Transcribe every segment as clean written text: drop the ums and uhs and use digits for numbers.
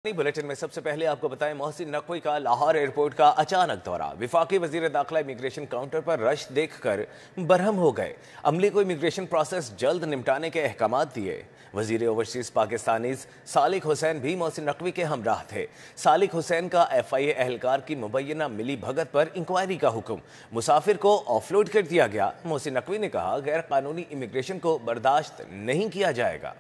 Bulletin में सबसे पहले आपको बताएं, मोहसिन नकवी का लाहौर एयरपोर्ट का अचानक दौरा। विफाकी वजीर दाखिला इमिग्रेशन काउंटर पर रश देखकर बरहम हो गए। अमले को इमिग्रेशन प्रोसेस जल्द निपटाने के अहकाम दिए। वजीर ओवरसीज पाकिस्तानीज सालिक हुसैन भी मोहसिन नकवी के हमराह थे। सालिक हुसैन का FIA एहलकार की मुबैना मिली भगत पर इंक्वायरी का हुक्म। मुसाफिर को ऑफलोड कर दिया गया। मोहसिन नकवी ने कहा, गैर कानूनी इमिग्रेशन को बर्दाश्त नहीं किया जाएगा।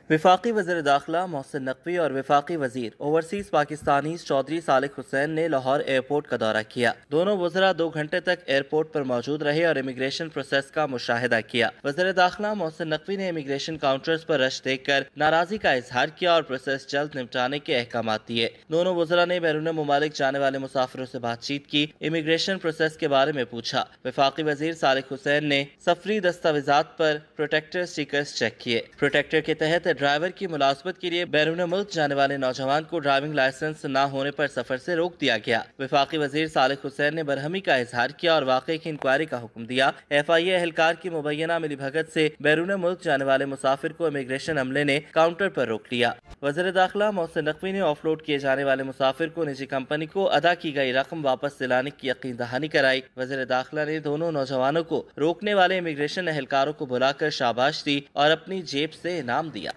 वफाकी वज़ीर दाखिला मोहसिन नकवी और वफाकी वज़ीर ओवरसीज पाकिस्तानी चौधरी सालिक हुसैन ने लाहौर एयरपोर्ट का दौरा किया। दोनों वज़रा 2 घंटे तक एयरपोर्ट पर मौजूद रहे और इमिग्रेशन प्रोसेस का मुशाहिदा किया। वज़ीर दाखिला मोहसिन नकवी ने इमिग्रेशन काउंटर्स पर रश देखकर नाराजगी का इजहार किया और प्रोसेस जल्द निपटाने के अहकाम दिए। दोनों वज़रा ने बैरून मुमालिक जाने वाले मुसाफिरों से बातचीत की, इमिग्रेशन प्रोसेस के बारे में पूछा। वफाकी वज़ीर सालिक हुसैन ने सफरी दस्तावेजात पर प्रोटेक्टर स्टिकर्स चेक किए। प्रोटेक्टर के तहत ड्राइवर की मुलाजमत के लिए बैरून मुल्क जाने वाले नौजवान को ड्राइविंग लाइसेंस न होने पर सफर से रोक दिया गया। वफाकी वजीर सालिक हुसैन ने बरहमी का इजहार किया और वाकई की इंक्वायरी का हुक्म दिया। FIA एहलकार की मुबैना मिली भगत से बैरून मुल्क जाने वाले मुसाफिर को इमिग्रेशन अमले ने काउंटर पर रोक लिया। वज़ीर दाखिला मोहसिन नकवी ने ऑफलोड किए जाने वाले मुसाफिर को निजी कंपनी को अदा की गई रकम वापस दिलाने की यकीन दहानी कराई। वज़ीर दाखिला ने दोनों नौजवानों को रोकने वाले इमिग्रेशन एहलकारों को बुलाकर शाबाश दी और अपनी जेब से इनाम दिया।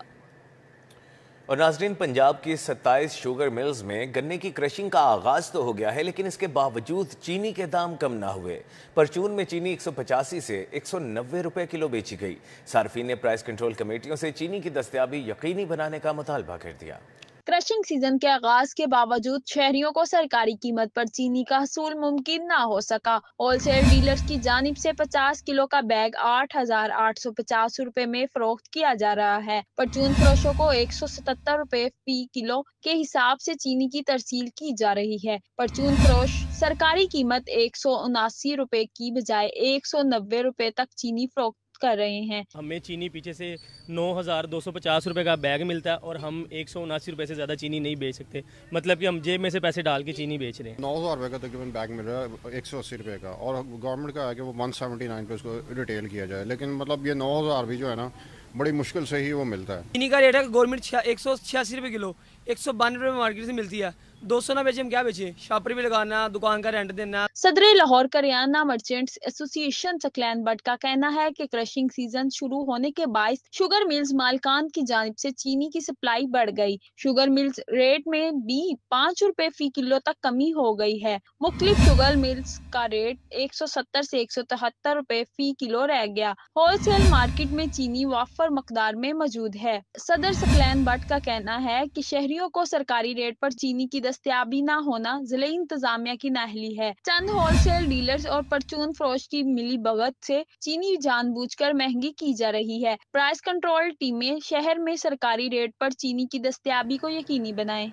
और नाज़रीन, पंजाब की 27 शुगर मिल्स में गन्ने की क्रशिंग का आगाज तो हो गया है, लेकिन इसके बावजूद चीनी के दाम कम ना हुए। परचून में चीनी 185 से 190 रुपए किलो बेची गई। सार्फिन ने प्राइस कंट्रोल कमेटियों से चीनी की दस्तयाबी यकीनी बनाने का मुतालबा कर दिया। क्रशिंग सीजन के आगाज के बावजूद शहरियों को सरकारी कीमत पर चीनी का हसूल मुमकिन ना हो सका। होलसेल डीलर्स की जानिब से 50 किलो का बैग 8,850 रुपए में फरोख्त किया जा रहा है। परचून फरोशों को 177 रुपए फी किलो के हिसाब से चीनी की तरसील की जा रही है। परचून फरोश सरकारी कीमत 179 रुपए की बजाय 190 रुपए तक चीनी फरोख्त कर रहे हैं। हमें चीनी पीछे से 9,250 रुपए का बैग मिलता है और हम 179 रुपए से ज़्यादा चीनी नहीं बेच सकते। मतलब कि हम जेब में से पैसे डाल के चीनी बेच रहे हैं। 9,000 रुपए का तकरीबन बैग मिल रहा है, 180 रुपए का, और गवर्नमेंट का है कि वो 179 पे उसको रिटेल किया जाए। लेकिन मतलब ये 9,000 भी जो है ना, बड़ी मुश्किल से ही वो मिलता है। चीनी का रेट है गवर्नमेंट 186 रुपए किलो, 192 रुपए मार्केट से मिलती है। 200 ना बेचे हम क्या बेचे, शापर भी लगाना, दुकान का रेंट देना। सदर Lahore kirana merchants association Saqlain but का कहना है कि क्रशिंग सीजन शुरू होने के बायस शुगर मिल्स मालिकान की जानिब से चीनी की सप्लाई बढ़ गई। शुगर मिल्स रेट में भी 5 रुपए फी किलो तक कमी हो गई है। मुख्तलिफ शुगर मिल्स का रेट 170 से 173 रुपए फी किलो रह गया। होलसेल मार्केट में चीनी वाफर मकदार में मौजूद है। सदर सकलैन बट का कहना है कि शहरियों को सरकारी रेट पर चीनी की दस्तयाबी ना होना जिले इंतजामिया की नाअहली है। चंद होलसेल डीलर्स और परचून फरोश की मिली भगत से चीनी जानबूझकर महंगी की जा रही है। प्राइस कंट्रोल टीमें शहर में सरकारी रेट पर चीनी की दस्तयाबी को यकीनी बनाएं।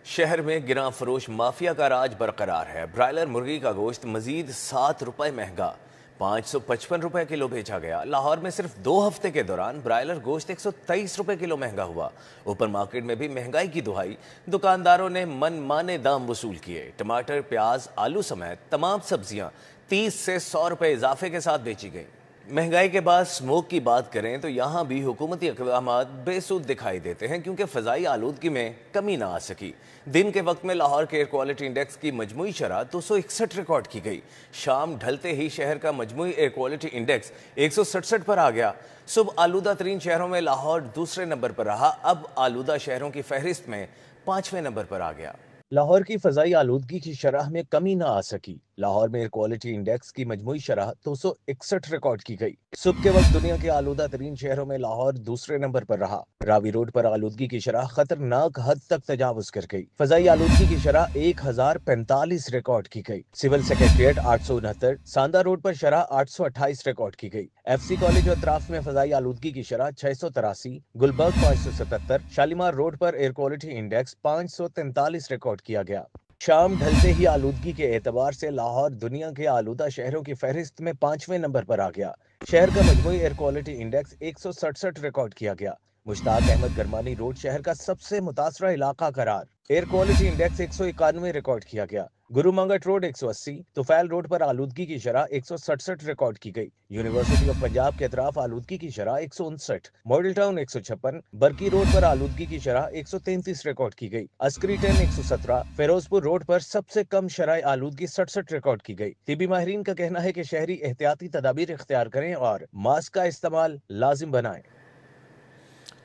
शहर में गिरां फरोश माफिया का राज बरकरार है। ब्रायलर मुर्गी का गोश्त मजीद 7 रुपए महंगा, 555 रुपए किलो बेचा गया। लाहौर में सिर्फ 2 हफ्ते के दौरान ब्रायलर गोश्त 123 रुपए किलो महंगा हुआ। ऊपर मार्केट में भी महंगाई की दुहाई। दुकानदारों ने मनमाने दाम वसूल किए। टमाटर, प्याज, आलू समेत तमाम सब्जियां 30 से 100 रुपए इजाफे के साथ बेची गई। महंगाई के बाद स्मोक की बात करें तो यहाँ भी हुकूमती इक़दामात बेसुध दिखाई देते हैं, क्योंकि फ़ज़ाई आलूदगी में कमी ना आ सकी। दिन के वक्त में लाहौर के एयर क्वालिटी इंडेक्स की मजमूई शरह 261 रिकॉर्ड की गई। शाम ढलते ही शहर का मजमूई एयर क्वालिटी इंडेक्स 167 पर आ गया। सुबह आलूदा तरीन शहरों में लाहौर दूसरे नंबर पर रहा। अब आलूदा शहरों की फहरिस्त में 5वें नंबर पर आ गया। लाहौर की फ़ज़ाई आलूदगी की शरह में कमी ना आ सकी। लाहौर में एयर क्वालिटी इंडेक्स की मजमूई शरह 261 रिकॉर्ड की गई। सुबह के वक्त दुनिया के आलूदा तरीन शहरों में लाहौर दूसरे नंबर पर रहा। रावी रोड पर आलूदगी की शरह खतरनाक हद तक तजावुज कर गई। फ़ज़ाई आलूदगी की शरह 1045 रिकॉर्ड की गई। सिविल सेक्रेटरिएट 869, सांदा रोड पर शरह 828 रिकॉर्ड की गई। FC कॉलेज और अतराफ में फ़ज़ाई आलूदगी की शरह 683, गुलबर्ग 577, शालीमार रोड पर एयर क्वालिटी इंडेक्स 543 रिकॉर्ड किया गया। शाम ढलते ही आलूदगी के एतबार से लाहौर दुनिया के आलूदा शहरों की फहरिस्त में 5वें नंबर पर आ गया। शहर का मजमूई एयर क्वालिटी इंडेक्स 167 रिकॉर्ड किया गया। मुश्ताक अहमद गरमानी रोड शहर का सबसे मुतासरा इलाका करार। एयर क्वालिटी इंडेक्स 191 रिकॉर्ड किया गया। गुरु मंगट रोड 180, तुफैल रोड पर आलूदगी की शरह 167 रिकॉर्ड की गई। यूनिवर्सिटी ऑफ पंजाब के अतराफ आलूदगी की शरह 159, मॉडल टाउन 156, बरकी रोड पर आलूदगी की शरह 133 रिकॉर्ड की गई। अस्करी 10 117, फिरोजपुर रोड पर सबसे कम शरह आलूदगी 67 रिकॉर्ड की गई। तिबी माहिरीन का कहना है कि शहरी एहतियाती तदाबीर इख्तियार करें और मास्क का इस्तेमाल लाजिम बनाएं।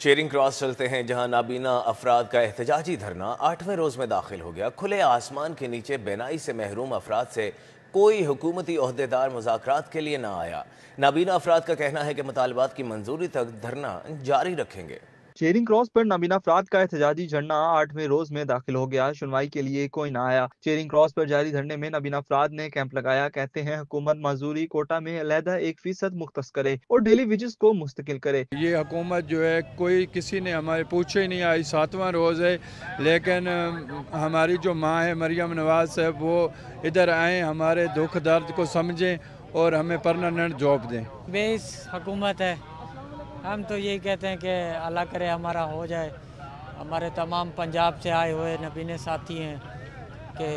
चेरिंग क्रॉस चलते हैं, जहां नाबीना अफराद का एहतजाजी धरना 8वें रोज में दाखिल हो गया। खुले आसमान के नीचे बेनाई से महरूम अफराद से कोई हुकूमती ओहदेदार मुज़ाकरात के लिए ना आया। नाबीना अफराद का कहना है कि मुतालबात की मंजूरी तक धरना जारी रखेंगे। चेरिंग क्रॉस पर नाबीना अफराद का एहतजाजी धरना 8वें रोज में दाखिल हो गया। सुनवाई के लिए कोई ना आया। चेरिंग क्रॉस पर जारी धरने में नाबीना अफराद ने कैंप लगाया। कहते हैं हुकूमत मजदूरी कोटा में अलहदा 1% मुख्तस करे और डेली वेजेस को मुस्तकिल करे। ये हुकूमत जो है कोई किसी ने हमारे पूछे ही नहीं आई। 7वां रोज है, लेकिन हमारी जो माँ है मरियम नवाज साहब वो इधर आए, हमारे दुख दर्द को समझें और हमें परमानेंट जॉब दें। बेस हुकूमत है, हम तो यही कहते हैं कि अल्लाह करे हमारा हो जाए। हमारे तमाम पंजाब से आए हुए नबीने साथी हैं कि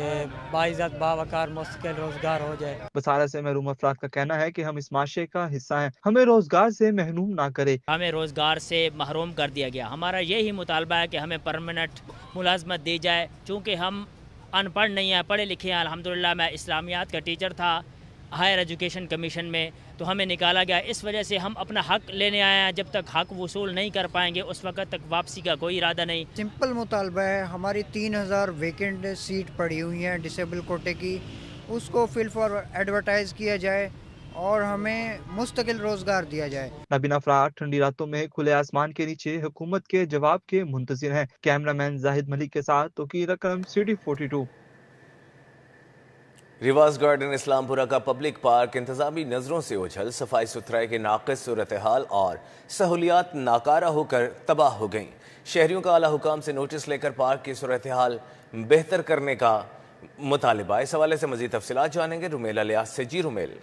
बाइज़्ज़त बावकार मुस्तकिल रोज़गार हो जाए। बसारा से महरूम अफराद का कहना है कि हम इस माशरे का हिस्सा हैं, हमें रोजगार से महरूम ना करे। हमें रोजगार से महरूम कर दिया गया। हमारा यही मुतालबा है कि हमें परमानेंट मुलाजमत दी जाए। चूँकि हम अनपढ़ नहीं हैं, पढ़े लिखे हैं। अल्हम्दुलिल्लाह मैं इस्लामियात का टीचर था हायर एजुकेशन कमीशन में, तो हमें निकाला गया। इस वजह से हम अपना हक लेने आए हैं। जब तक हक वसूल नहीं कर पाएंगे उस वक्त तक वापसी का कोई इरादा नहीं। सिंपल मुतालबा है, हमारी 3000 वैकेंट सीट पड़ी हुई हैं डिसेबल कोटे की, उसको फिल फॉर एडवर्टाइज़ किया जाए और हमें मुस्तकिल रोजगार दिया जाए। नाबीना अफराद ठंडी रातों में खुले आसमान के नीचे हुकूमत के जवाब के मुंतज़िर हैं। कैमरामैन जाहिद मलिक के साथ तोकीर अकरम, सिटी 42। रिवाज गार्डन इस्लामपुरा का पब्लिक पार्क इंतजामी नजरों से ओझल, सफाई सुथराई के नाक़िस सूरत हाल और सहूलियात नाकारा होकर तबाह हो गईं। शहरियों का आला हुकाम से नोटिस लेकर पार्क की सूरत हाल बेहतर करने का मुतालिबा। इस हवाले से मजीद तफसीलात जानेंगे रुमेल अलियास से। जी रुमेल।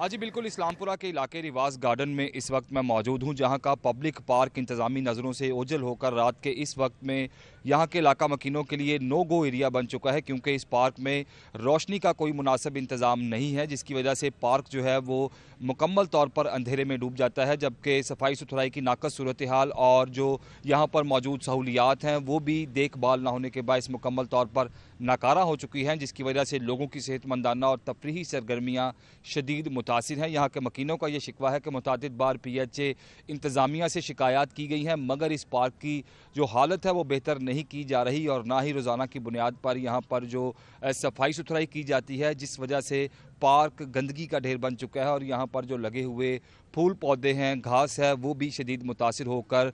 आज ही बिल्कुल इस्लामपुरा के इलाके रिवाज गार्डन में इस वक्त मैं मौजूद हूं, जहां का पब्लिक पार्क इंतजामी नज़रों से ओझल होकर रात के इस वक्त में यहां के इलाका मकीनों के लिए नो गो एरिया बन चुका है, क्योंकि इस पार्क में रोशनी का कोई मुनासिब इंतज़ाम नहीं है, जिसकी वजह से पार्क जो है वो मुकम्मल तौर पर अंधेरे में डूब जाता है। जबकि सफाई सुथराई की नाक़स सूरत हाल और जो यहाँ पर मौजूद सहूलियात हैं वो भी देखभाल ना होने के बायस मुकम्मल तौर पर नाकारा हो चुकी हैं, जिसकी वजह से लोगों की सेहतमंदाना और तफरीही सरगर्मियाँ शदीद मुतासिर हैं। यहाँ के मकीनों का ये शिकवा है कि मुतादिद बार PHA इंतज़ामिया से शिकायत की गई हैं, मगर इस पार्क की जो हालत है वो बेहतर नहीं की जा रही और ना ही रोज़ाना की बुनियाद पर यहाँ पर जो सफाई सुथराई की जाती है, जिस वजह से पार्क गंदगी का ढेर बन चुका है और यहाँ पर जो लगे हुए फूल पौधे हैं, घास है, वो भी शदीद मुतासिर होकर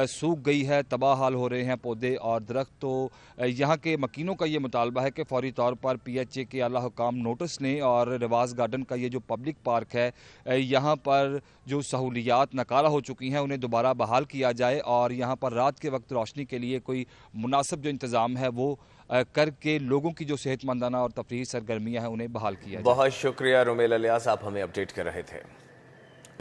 सूख गई है, तबाह हाल हो रहे हैं पौधे और दरख्त। तो यहाँ के मकीनों का ये मुतालबा है कि फौरी तौर पर PHA के आला हुकाम नोटिस लें और रिवाज गार्डन का ये जो पब्लिक पार्क है, यहाँ पर जो सहूलियात नकारा हो चुकी हैं उन्हें दोबारा बहाल किया जाए और यहाँ पर रात के वक्त रोशनी के लिए कोई मुनासिब जो इंतज़ाम है वो करके लोगों की जो सेहतमंदाना और तफरीही सरगर्मियाँ हैं उन्हें बहाल किया जाए। बहुत शुक्रिया रुमेल अलियास, आप हमें अपडेट कर रहे थे।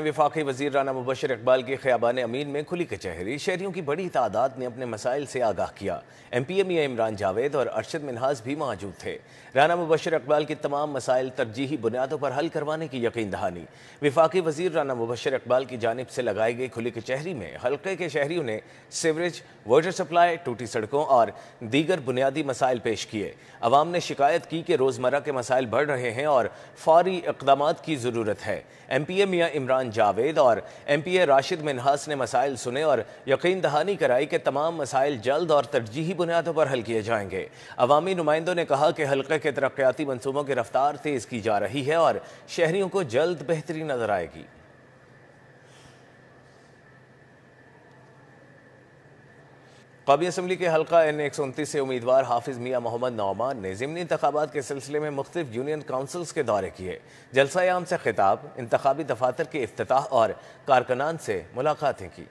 वफाकी वज़ीर राना मुबशर इकबाल की ख़ियाबान अमीन में खुली कचहरी, शहरियों की बड़ी तादाद ने अपने मसाइल से आगाह किया। MPA मियां इमरान जावेद और अरशद मिनहास भी मौजूद थे। राना मुबशर इकबाल की तमाम मसाइल तरजीही बुनियादों पर हल करवाने की यकीन दहानी। वफाकी वज़ीर राना मुबशर इकबाल की जानिब से लगाई गई खुली कचहरी में हल्के के शहरियों ने सीवरेज, वाटर सप्लाई, टूटी सड़कों और दीगर बुनियादी मसाइल पेश किए। अवाम ने शिकायत की कि रोज़मर्रा के मसाइल बढ़ रहे हैं और फौरी इक़दामात की ज़रूरत है। MPA मियां इमरान जावेद और MPA राशिद मिनहास ने मसाइल सुने और यकीन दहानी कराई कि तमाम मसाइल जल्द और तरजीही बुनियादों पर हल किए जाएंगे। अवामी नुमाइंदों ने कहा कि हल्के के तरक्याती मंसूबों की रफ्तार तेज़ की जा रही है और शहरियों को जल्द बेहतरी नजर आएगी। क़ौमी असम्बली के हल्का N129 से उम्मीदवार हाफिज़ मियां मोहम्मद नौमान ने ज़िमनी इंतखाबात के सिलसिले में मुख्तलिफ यूनियन काउंसिल्स के दौरे किए। जलसा-ए-आम से खिताब, इंतखाबी दफातर के इफ्तिताह और कारकुनान से मुलाकातें की।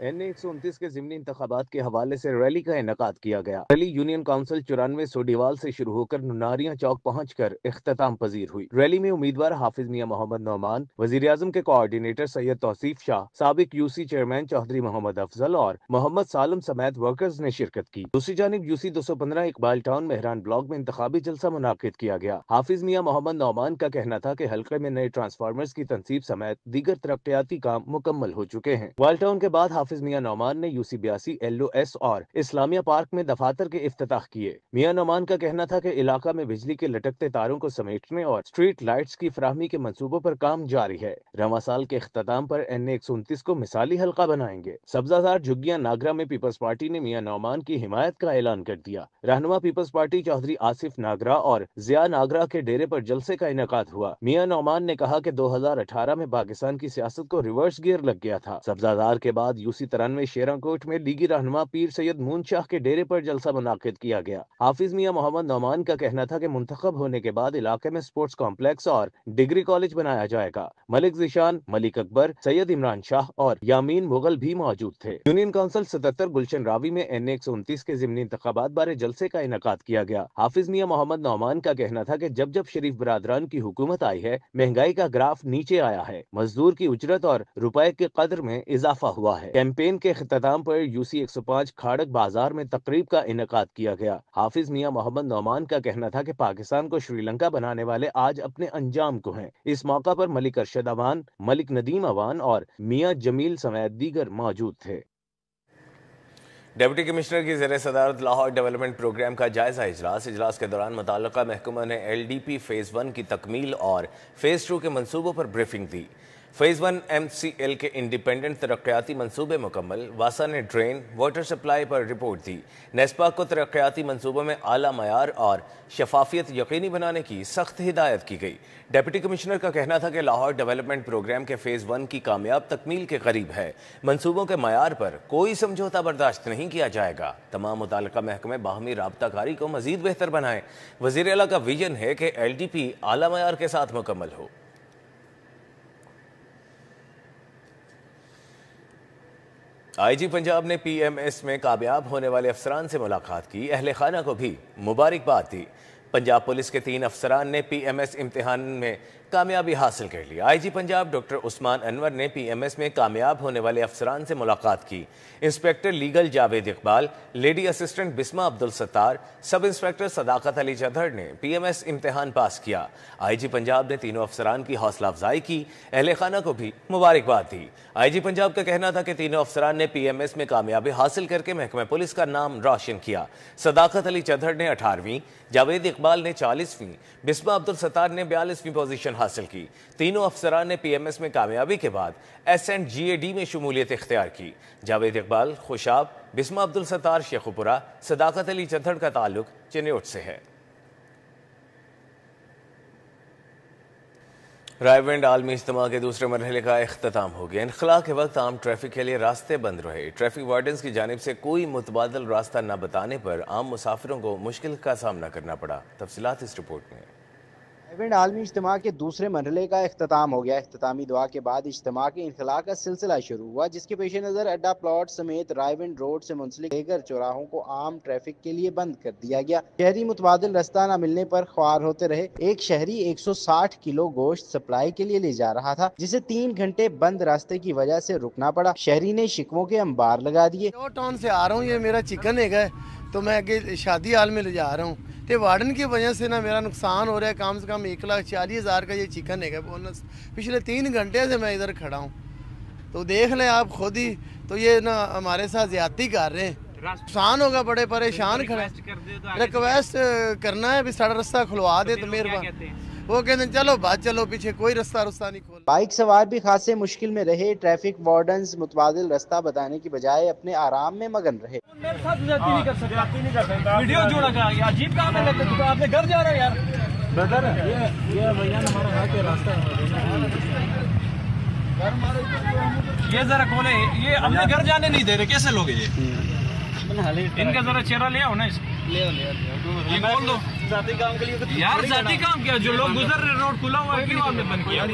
NA-129 के ज़िमनी इंतखाबात के हवाले से रैली का इनेकाद किया गया। रैली यूनियन काउंसिल 94 सोडीवाल से शुरू होकर नुनारियां चौक पहुंचकर इख्तिताम पजीर हुई। रैली में उम्मीदवार हाफिज मियां मोहम्मद नौमान, वजीर आजम के कोऑर्डिनेटर सैयद तौसीफ शाह, साबिक यूसी चेयरमैन चौधरी मोहम्मद अफजल और मोहम्मद सालम समेत वर्कर्स ने शिरकत की। दूसरी जानिब UC 215 Iqbal town Mehran block में इंतखाबी जलसा मुनाकिद किया गया। हाफिज मियां मोहम्मद नौमान का कहना था कि हल्के में नए ट्रांसफार्मर्स की तनसीब समेत दीगर तरक्याती काम मुकम्मल हो चुके हैं। इकबाल टाउन के बाद हाफिज मियां नौमान ने यूसी 82 LOS और इस्लामिया पार्क में दफातर के इफ्तिताह किए। मियां नौमान का कहना था कि इलाका में बिजली के लटकते तारों को समेटने और स्ट्रीट लाइट्स की फराहमी के मंसूबों पर काम जारी है। रवां साल के इख्तिताम पर NA-129 को मिसाली हल्का बनाएंगे। सब्जाजार झुग्गियां नागरा में पीपल्स पार्टी ने मियां नौमान की हिमायत का ऐलान कर दिया। रहनुमा पीपल्स पार्टी चौधरी आसिफ नागरा और जिया नागरा के डेरे पर जलसे का इनेकाद हुआ। मियां नौमान ने कहा कि 2018 में पाकिस्तान की सियासत को रिवर्स गियर लग गया था। सब्जाजार के बाद यूसी 93 शेराकोट में लीगी रहनुमा पीर सैयद मून शाह के डेरे पर जलसा मुनाकिद किया गया। हाफिज मियां मोहम्मद नौमान का कहना था कि मुंतखब होने के बाद इलाके में स्पोर्ट्स कॉम्प्लेक्स और डिग्री कॉलेज बनाया जाएगा। मलिक जिशान, मलिक अकबर, सैयद इमरान शाह और यामीन मुगल भी मौजूद थे। यूनियन काउंसिल 77 गुलशन रावी में NA-129 के ज़िमनी इंतखाबात बारे जलसे का इनेकाद किया गया। हाफिज मियां मोहम्मद नौमान का कहना था कि जब जब शरीफ बरादरान की हुकूमत आई है, महंगाई का ग्राफ नीचे आया है, मजदूर की उजरत और रुपए के कदर में इजाफा हुआ है। कैंपेन के इख्तिताम पर यूसी 105 खाड़क बाजार में तकरीब का इनेकाद किया गया। हाफिज मियां मोहम्मद नौमान का कहना था कि पाकिस्तान को श्रीलंका बनाने वाले आज अपने अंजाम को हैं। इस मौका पर मलिक अरशद अवान, मलिक नदीम अवान और मियां जमील समेत दीगर मौजूद थे। डिप्टी कमिश्नर की ज़ेर सदारत लाहौर डेवलपमेंट प्रोग्राम का जायजा इजलास के दौरान मुताल्लिका महकमा ने LDP फेज़ 1 की तकमील और फेज़ 2 के मंसूबों पर ब्रीफिंग दी। फेज़ 1 MCL के इंडिपेंडेंट तरक्याती मंसूबे मुकम्मल। वासा ने ड्रेन वाटर सप्लाई पर रिपोर्ट दी। नेस्पा को तरक्याती मंसूबों में आला मयार और शफाफियत यकीनी बनाने की सख्त हिदायत की गई। डिप्टी कमिश्नर का कहना था कि लाहौर डेवलपमेंट प्रोग्राम के फेज़ 1 की कामयाब तकमील के करीब है। मंसूबों के मयार पर कोई समझौता बर्दाश्त नहीं किया जाएगा। तमाम मुताल्लिका महकमे बाहमी राबताकारी को मजीद बेहतर बनाएं। वज़ीर आला का विजन है कि LDP आला मयार के साथ मुकम्मल हो। IG पंजाब ने PMS में कामयाब होने वाले अफसरान से मुलाकात की। अहले खाना को भी मुबारकबाद दी। पंजाब पुलिस के 3 अफसरान ने PMS इम्तिहान में कामयाबी हासिल कर ली। IG पंजाब डॉक्टर उस्मान अनवर ने PMS में कामयाब होने वाले अफसरान से मुलाकात की। Inspector legal Javed Iqbal, lady assistant Bisma Abdul Sattar, sub inspector सदाकत अली चौधर ने PMS इम्तिहान पास किया। IG पंजाब ने तीनों अफसरान की हौसला अफजाई की। अहले खाना को भी मुबारकबाद दी। IG पंजाब का कहना था कि तीनों अफसरान ने PMS में कामयाबी हासिल करके महकमा पुलिस का नाम रोशन किया। सदाकत अली चौधर ने 18वीं, जावेद इकबाल ने 40वीं, बिस्मा अब्दुल सत्तार ने 42वीं पोजीशन हासिल की। तीनों अफसरान ने PMS में कामयाबी के बाद S&G GAD में शमूलियत इख्तियार की। जावेद इकबाल खुशाब, बिस्मा अब्दुल सत्तार शेखुपुरा, सदाकत अली चौधर का ताल्लुक चिन्योट से है। रायविंड आलमी इज्तिमा के दूसरे मरहले का इख्तिताम हो गया। इनखला के वक्त आम ट्रैफिक के लिए रास्ते बंद रहे। ट्रैफिक वार्डन्स की जानिब से कोई मुतबादल रास्ता न बताने पर आम मुसाफिरों को मुश्किल का सामना करना पड़ा। तफसीलात इस रिपोर्ट में। रायविंड आलमी इज्तिमा के दूसरे मरहले का इख्तिताम हो गया। इख्तितामी दुआ के बाद इज्तिमा के इनखला का सिलसिला शुरू हुआ, जिसके पेश नज़र अड्डा प्लॉट समेत रायविंड रोड से मुंसलिक दीगर चौराहों को आम ट्रैफिक के लिए बंद कर दिया गया। शहरी मुतबादिल रास्ता न मिलने पर ख्वार होते रहे। एक शहरी 160 किलो गोश्त सप्लाई के लिए ले जा रहा था, जिसे 3 घंटे बंद रास्ते की वजह से रुकना पड़ा। शहरी ने शिकवों के अंबार लगा दिए। टाउन से आ रहा हूँ, ये मेरा चिकन है तो मैं आगे शादी हाल में ले जा रहा हूँ, तो वार्डन की वजह से ना मेरा नुकसान हो रहा है। कम से कम 1,40,000 का ये चिकन है बोनस। पिछले 3 घंटे से मैं इधर खड़ा हूँ, तो देख लें आप खुद ही। तो ये ना हमारे साथ ज्यादती कर रहे हैं, नुकसान होगा, बड़े परेशान खड़े। रिक्वेस्ट करना है भी सारा रास्ता खुलवा दे तो मेहरबानी। वो कहते हैं चलो बात चलो पीछे, कोई रास्ता नहीं खोल। बाइक सवार भी खासे मुश्किल में रहे। ट्रैफिक वार्डन्स मुतबादिल रास्ता बताने की बजाय अपने आराम में मगन रहे। मेरे साथ नहीं कर सकता। वीडियो जोड़ा गया, अजीब काम है, आपने घर जा रहे हैं यार। ब्रदर ये भैया हमारा यहाँ के रास्ता है, ये जरा खोले, ये अपने घर जाने नहीं दे रहे, कैसे लोग ये? इनका जरा चेहरा ले आओ ना, ये खोल दो। जाती काम के लिए यार, जाती काम क्या, जो लोग गुजर रहे रोड खुला हुआ है, क्यों आपने बंद किया?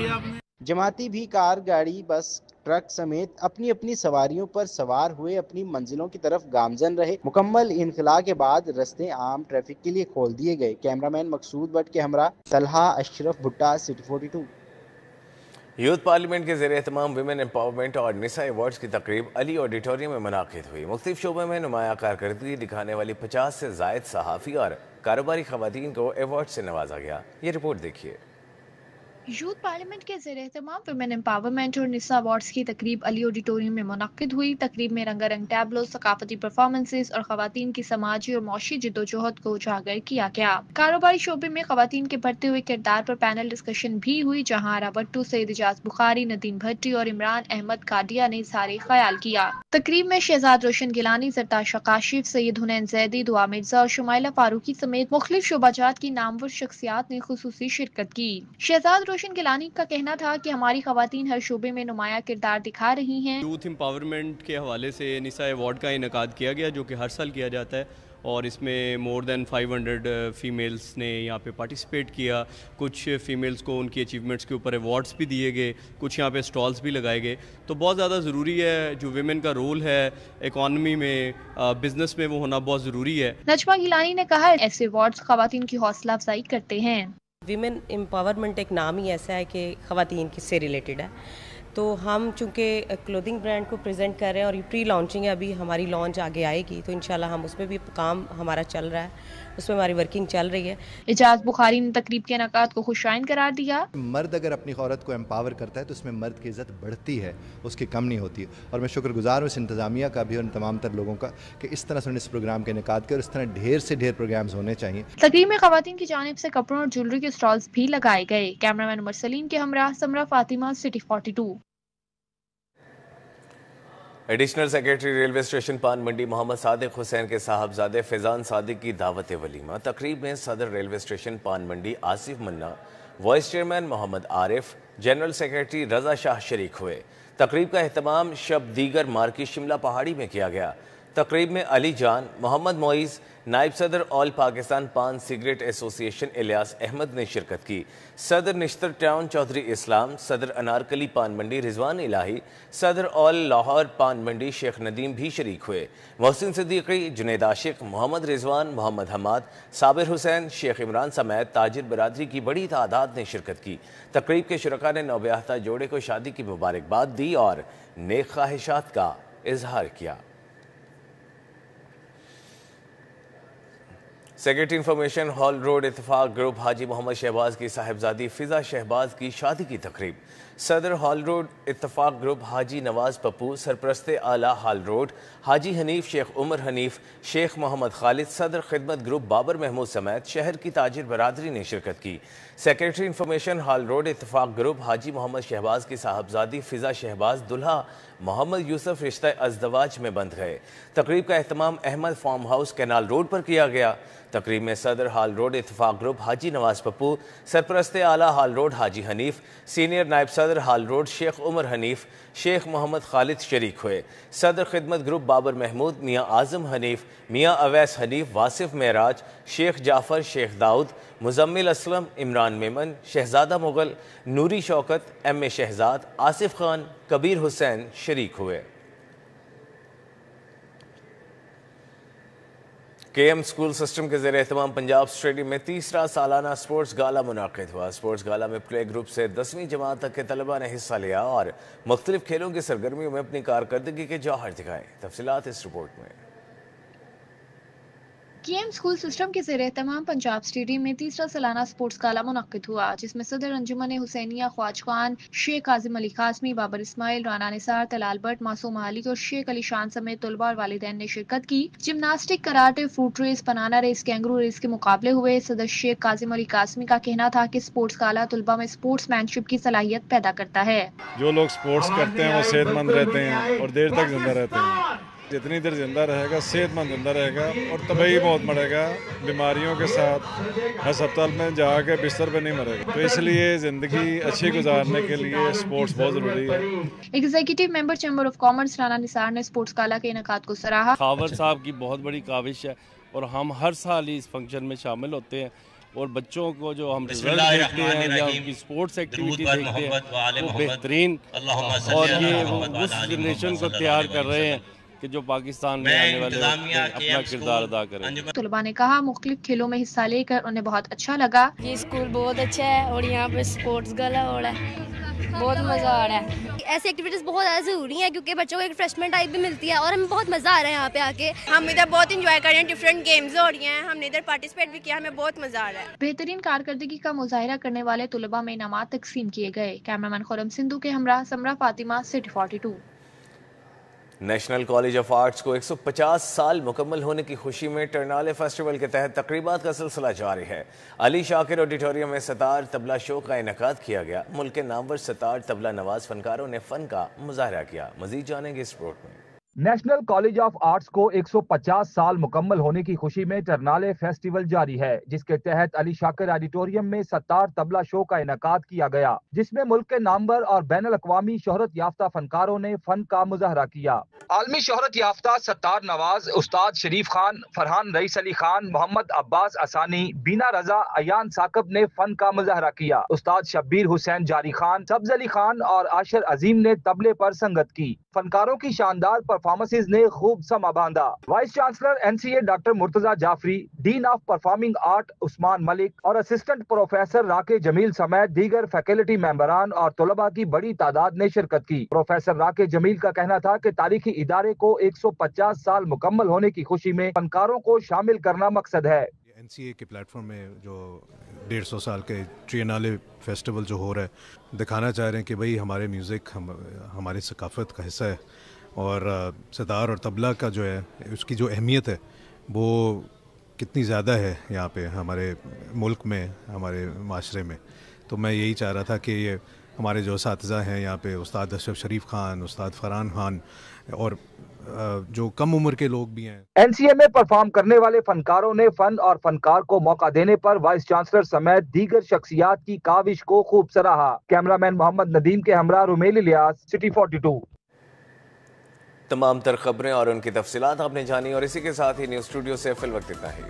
जमाती भी कार, गाड़ी, बस, ट्रक समेत अपनी अपनी सवारियों पर सवार हुए अपनी मंजिलों की तरफ गामजन रहे। मुकम्मल इनखला के बाद रास्ते आम ट्रैफिक के लिए खोल दिए गए। कैमरामैन मकसूद भट्ट के हमरा तलहा अशरफ भुट्टा, सिटी 42। यूथ पार्लियामेंट के ज़रिए तमाम विमेन एम्पावरमेंट और निसा अवार्ड्स की तकरीब अली ऑडिटोरियम में मुनाकिद हुई। मुख्तलिफ शोबों में नुमाया कारकर्दगी दिखाने वाली 50 से ज़ायद सहाफ़ी और कारोबारी ख़वातीन को अवार्ड से नवाजा गया। ये रिपोर्ट देखिए। यूथ पार्लियामेंट के ज़रिए तमाम वुमेन एम्पावरमेंट और निसा अवार्ड्स की तकरीब अली ऑडिटोरियम में मुनक्किद हुई। तकरीब में रंगारंग टैबलो, सकाफती परफॉर्मेंसेस और खवातीन की समाजी और मौशी जिद्दोजहद को उजागर किया गया। कारोबारी शोबे में खवातीन के बढ़ते हुए किरदार पर पैनल डिस्कशन भी हुई, जहाँ आरा भट्टू, सईद इजाज बुखारी, नदीम भट्टी और इमरान अहमद कादिया ने इज़हार ख्याल किया। तकरीब में शहजाद रोशन गिलानी, जरताशा काशिफ, सैयद हुनैन जैदी, दुआ मिर्जा और शुमाइला फारूकी समेत मुख्तलिफ शोबाजात की नामवर शख्सियात ने खुसूसी शिरकत की। शहजाद रोशन गिलानी का कहना था कि हमारी खवातीन हर शोबे में नुमाया किरदार दिखा रही हैं। यूथ एम्पावरमेंट के हवाले से निसा अवार्ड का इनेकाद किया गया, जो कि हर साल किया जाता है, और इसमें मोर देन 500 फ़ीमेल्स ने यहाँ पे पार्टिसिपेट किया। कुछ फ़ीमेल्स को उनकी अचीवमेंट्स के ऊपर अवार्ड्स भी दिए गए, कुछ यहाँ पे स्टॉल्स भी लगाए गए। तो बहुत ज़्यादा ज़रूरी है, जो विमेन का रोल है इकॉनमी में, बिजनेस में, वो होना बहुत ज़रूरी है। नजमा गिलानी ने कहा ऐसे अवार्ड्स खवातीन की हौसला अफजाई करते हैं। विमेन एम्पावरमेंट एक नाम ही ऐसा है कि ख़वातीन से रिलेटेड है, तो हम चूँकि क्लोथिंग ब्रांड को प्रेजेंट कर रहे हैं और ये प्री लॉन्चिंग है, अभी हमारी लॉन्च आगे आएगी, तो इंशाल्लाह हम उसमें भी काम हमारा चल रहा है, उसमें हमारी वर्किंग चल रही है। इजाज बुखारी ने तकरीब के इनेकाद को खुशाइन करार दिया। मर्द अगर अपनी औरत को एम्पावर करता है तो उसमें मर्द की इज़्ज़त बढ़ती है, उसकी कम नहीं होती। और मैं शुक्रगुजार हूँ इस इंतज़ामिया का भी और तमाम तर लोगों का कि इस तरह से इस प्रोग्राम के इनेकाद के, और इस तरह ढेर से ढेर प्रोग्राम्स होने चाहिए। तकरीब में खवातीन की जानिब से कपड़ों और ज्वेलरी के स्टॉल्स भी लगाए गए। कैमरामैन उमर सलीम के हमरा Samra Fatima, city 42। Additional secretary railway station Pan Mandi Mohammad Sadiq Hussain के साहबजादे फैजान सादिक की दावत वलीमा। तकरीब में सदर railway station Pan Mandi Asif Manna, vice chairman Mohammad Arif, general secretary Raza Shah शरीक हुए। तकरीब का एहतमाम शब दीगर मार्की शिमला पहाड़ी में किया गया। तकरीब में अली जान, मोहम्मद मोइज़, नायब सदर ऑल पाकिस्तान पान सिगरेट एसोसिएशन इलियास अहमद ने शिरकत की। सदर निश्तर टाउन चौधरी इस्लाम, सदर अनारकली पान मंडी रिजवान इलाही, सदर ऑल लाहौर पान मंडी शेख नदीम भी शरीक हुए। मोहसिन सिद्दीकी, जुनैद आशिक, मोहम्मद रिजवान, मोहम्मद हमाद, साबिर हुसैन, शेख इमरान समेत ताजिर बरादरी की बड़ी तादाद ने शिरकत की। तकरीब के शुरका ने नौब्याहता जोड़े को शादी की मुबारकबाद दी और नेक ख्वाहिशात का इजहार किया। Secretary information hall road Ittefaq group हाजी मोहम्मद शहबाज की साहिबजादी फिजा शहबाज की शादी की तकरीब। सदर हॉल रोड इत्तेफाक ग्रुप हाजी नवाज पप्पू, सरप्रस्ते आला हॉल रोड हाजी हनीफ शेख उमर हनीफ, शेख मोहम्मद खालिद, सदर खिदमत ग्रुप बाबर महमूद समेत शहर की ताजिर बरादरी ने शिरकत की। Secretary information hall road Ittefaq group हाजी मोहम्मद शहबाज की साहबजादी फिजा शहबाज दुल्हा मोहम्मद यूसुफ रिश्ता अज़दवाज में बंध गए। तकरीब का एहतमाम Ahmad farm house canal road पर किया गया। तकरीब में सदर हाल रोड इत्तेफाक ग्रुप हाजी नवाज पप्पू, सरप्रस्ते आला हाल रोड हाजी हनीफ, सीनियर नायब सदर हाल रोड शेख उमर हनीफ, शेख मोहम्मद खालिद शरीक हुए। सदर खिदमत ग्रुप बाबर महमूद, मियाँ आज़म हनीफ, मियाँ अवैस हनीफ, वासिफ मेराज, शेख जाफ़र, शेख दाऊद, मुजम्मिल असलम, इमरान मेमन, शहजादा मुगल, नूरी शौकत, एम ए शहजाद, आसिफ खान, कबीर हुसैन शरीक हुए। KM स्कूल सिस्टम के ज़रिए एहतमाम पंजाब स्टेडियम में तीसरा सालाना स्पोर्ट्स गाला मुनाकिद हुआ। स्पोर्ट्स गाला में प्ले ग्रुप से 10वीं जमात तक के तलबा ने हिस्सा लिया और मुख्तलिफ खेलों की सरगर्मियों में अपनी कारकर्दगी के जौहर दिखाए। तफसीलात इस रिपोर्ट में। KM स्कूल सिस्टम के ज़रिए तमाम पंजाब स्टेडियम में तीसरा सालाना स्पोर्ट्स गाला मुनक्किद हुआ, जिसमें सदर अंजुमन हुसैनिया ख्वाज खान, शेख काजिम अली कासमी, बाबर इस्माइल, राना निसार, तलाल भट्ट, मासूम मालिक और शेख अली शान समेत तलबा और वालिदैन ने शिरकत की। जिम्नास्टिक, कराटे, फुट रेस, बनाना रेस, कैंगरू रेस के मुकाबले हुए। सदर शेख काजिम अली कासमी का कहना था कि स्पोर्ट्स गाला तलबा में स्पोर्ट्समैनशिप की सलाहियत पैदा करता है। जो लोग स्पोर्ट्स करते हैं वो सेहतमंद रहते हैं और देर तक जिंदा रहते हैं। जितनी देर जिंदा रहेगा, सेहतमंद जिंदा रहेगा और तबाही बहुत मरेगा, बीमारियों के साथ अस्पताल में जाके बिस्तर पे नहीं मरेगा। तो इसलिए ज़िंदगी अच्छी गुजारने के लिए स्पोर्ट्स बहुत ज़रूरी है। Executive member chamber of commerce Rana Nisar ने स्पोर्ट्स गाला के इनेकाद को सराहा। खावर साहब की बहुत बड़ी काविश है और हम हर साल ही इस फंक्शन में शामिल होते हैं اور بچوں کو جو ہم رزلٹ دیکھتے ہیں یا ان کی سپورٹس ایکٹیویٹی دیکھتے ہیں وہ بہترین، اور یہ اس جنریشن کو تیار کر رہے ہیں کہ جو پاکستان میں آنے والے اپنا کردار ادا کریں۔ طلباء نے کہا مختلف کھیلوں میں حصہ لے کر انہیں بہت اچھا لگا۔ یہ اسکول بہت اچھا ہے اور یہاں پہ سپورٹس گلا ہو رہا ہے، بہت مزہ آ رہا ہے۔ ایسی ایکٹیویٹیز بہت زیادہ ضروری ہیں کیونکہ بچوں کو ایک ریفریشمنٹ ٹائپ بھی ملتی ہے اور ہمیں بہت مزہ آ رہا ہے یہاں پہ آ کے۔ ہم ادھر بہت انجوائے کر رہے ہیں، ڈفرینٹ گیمز ہو رہی ہیں، ہم نے ادھر پارٹیسپیٹ بھی کیا، ہمیں بہت مزہ آ رہا ہے۔ بہترین کارکردگی کا مظاہرہ کرنے والے طلباء میں انعامات تقسیم کیے گئے۔ کیمرامین خرم سندھو کے ہمراہ Samra Fatima, city 42۔ National college of arts کو 150 سال مکمل ہونے کی خوشی میں ٹرنالے فیسٹیول کے تحت تقریبات کا سلسلہ جاری ہے۔ علی شاکر آڈیٹوریم میں ستار طبلہ شو کا انعقاد کیا گیا۔ ملک کے نامور ستار طبلہ نواز فنکاروں نے فن کا مظاہرہ کیا۔ مزید جانیں گے اس رپورٹ میں۔ نیشنل کالج آف آرٹس کو 150 سال مکمل ہونے کی خوشی میں ٹرنالے فیسٹیول جاری ہے، جس کے تحت علی شاکر آڈیٹوریم میں ستار طبلہ شو کا انعقاد کیا گیا، جس میں ملک کے نامور اور بین الاقوامی شہرت یافتہ فنکاروں نے فن کا مظاہرہ کیا۔ عالمی شہرت یافتہ ستار نواز استاد شریف خان، فرحان رئیس علی خان، محمد عباس اسانی، بینا رضا، ایان ثاقب نے فن کا مظاہرہ کیا۔ استاد شبیر حسین جاری خان، سبز علی خان اور عاشر عظیم نے طبلے پر سنگت کی۔ فنکاروں کی شاندار پرفارمنسز نے خوب سما باندھا۔ Vice chancellor NCA doctor Murtaza Jafri, dean of performing art Usman Malik اور اسسٹنٹ پروفیسر راکے جمیل سمیت دیگر فیکلٹی ممبران اور طلباء کی بڑی تعداد نے شرکت کی۔ پروفیسر راکے جمیل کا کہنا تھا کہ تاریخی ادارے کو 150 سال مکمل ہونے کی خوشی میں فنکاروں کو شامل کرنا مقصد ہے۔ NCA کے پلیٹ فارم میں جو 150 سال کے ٹرینالے فیسٹیول جو ہو رہا ہے، دکھانا چاہ رہے ہیں کہ بھئی ہمارے میوزک ہماری ثقافت کا حصہ ہے، اور ستار اور طبلہ کا جو ہے اس کی جو اہمیت ہے وہ کتنی زیادہ ہے یہاں پہ ہمارے ملک میں، ہمارے معاشرے میں۔ تو میں یہی چاہ رہا تھا کہ یہ ہمارے جو اساتذہ ہیں یہاں پہ، استاد اشرف شریف خان، استاد فرحان خان اور جو کم عمر کے لوگ بھی ہیں۔ NCA میں پرفارم کرنے والے فنکاروں نے فن اور فنکار کو موقع دینے پر وائس چانسلر سمیت دیگر شخصیات کی کاوش کو خوب سراہا۔ کیمرامین محمد ندیم کے ہمراہ رومیل الیاس، سٹی 42۔ تمام تر خبریں اور ان کی تفصیلات آپ نے جانی، اور اسی کے ساتھ ہی نیوز اسٹوڈیو سے فی الوقت اتنا ہی۔